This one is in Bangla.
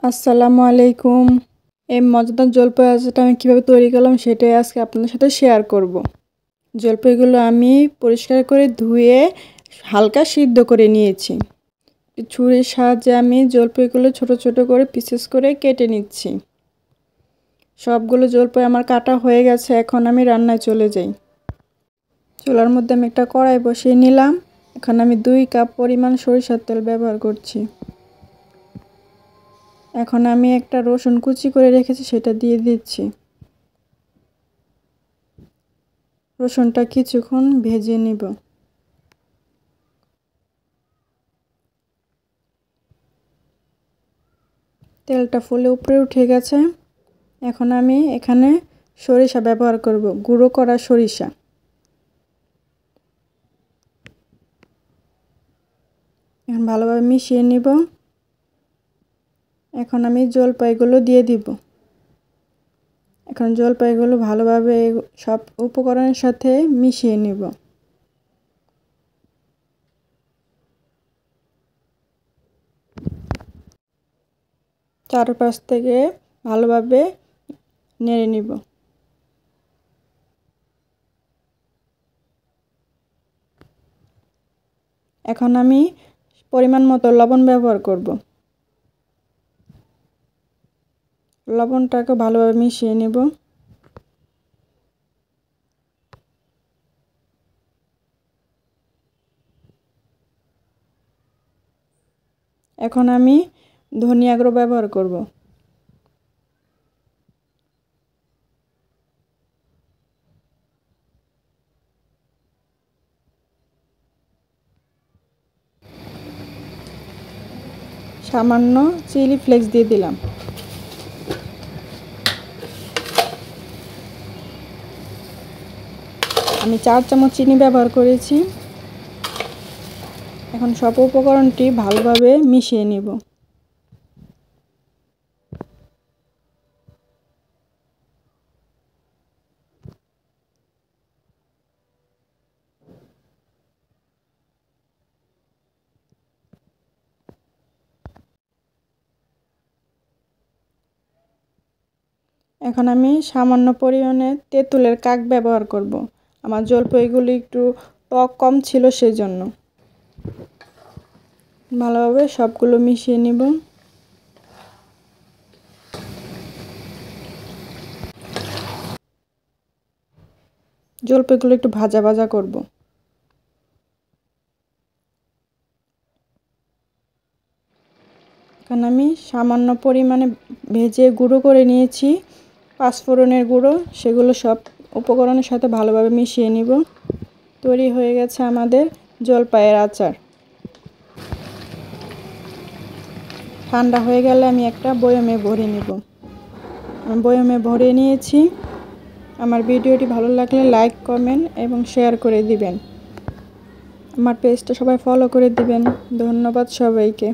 আসসালামু আলাইকুম। এই মজাদার জলপাই আচারটা আমি কীভাবে তৈরি করলাম সেটাই আজকে আপনাদের সাথে শেয়ার করব। জলপাইগুলো আমি পরিষ্কার করে ধুয়ে হালকা সিদ্ধ করে নিয়েছি। ছুরির সাহায্যে আমি জলপাইগুলো ছোট ছোট করে পিসেস করে কেটে নিচ্ছি। সবগুলো জলপাই আমার কাটা হয়ে গেছে, এখন আমি রান্নায় চলে যাই। চুলার মধ্যে আমি একটা কড়াই বসিয়ে নিলাম। এখন আমি 2 কাপ পরিমাণ সরিষার তেল ব্যবহার করছি। এখন আমি একটা রসুন কুচি করে রেখেছি সেটা দিয়ে দিচ্ছি। রসুনটা কিছুক্ষণ ভেজে নিব। তেলটা ফুলে উপরে উঠে গেছে। এখন আমি এখানে সরিষা ব্যবহার করব, গুঁড়ো করা সরিষা। এখন ভালোভাবে মিশিয়ে নিব। এখন আমি জলপাইগুলো দিয়ে দিব। এখন জলপাইগুলো ভালোভাবে সব উপকরণের সাথে মিশিয়ে নিব। চারপাশ থেকে ভালোভাবে নেড়ে নিব। এখন আমি পরিমাণ মতো লবণ ব্যবহার করব। লবণটাকে ভালোভাবে মিশিয়ে নেব। এখন আমি ধনিয়া গুঁড়ো ব্যবহার করব। সামান্য চিলি ফ্লেক্স দিয়ে দিলাম। আমি 4 চামচ চিনি ব্যবহার করেছি। এখন সব উপকরণটি ভালোভাবে মিশিয়ে নিব। এখন আমি সামান্য পরিমাণে তেঁতুলের কাক ব্যবহার করব। আমার জলপাইগুলি একটু টক কম ছিল সেজন্য। ভালোভাবে সবগুলো মিশিয়ে নিব। জলপাইগুলো একটু ভাজা ভাজা করব। এখন আমি সামান্য পরিমাণে ভেজে গুঁড়ো করে নিয়েছি পাঁচফোড়নের গুঁড়ো, সেগুলো সব উপকরণের সাথে ভালোভাবে মিশিয়ে নিব। তৈরি হয়ে গেছে আমাদের জলপাইয়ের আচার। ঠান্ডা হয়ে গেলে আমি একটা বয়মে ভরে নেব। আমি বয়মে ভরে নিয়েছি। আমার ভিডিওটি ভালো লাগলে লাইক, কমেন্ট এবং শেয়ার করে দিবেন। আমার পেজটা সবাই ফলো করে দিবেন। ধন্যবাদ সবাইকে।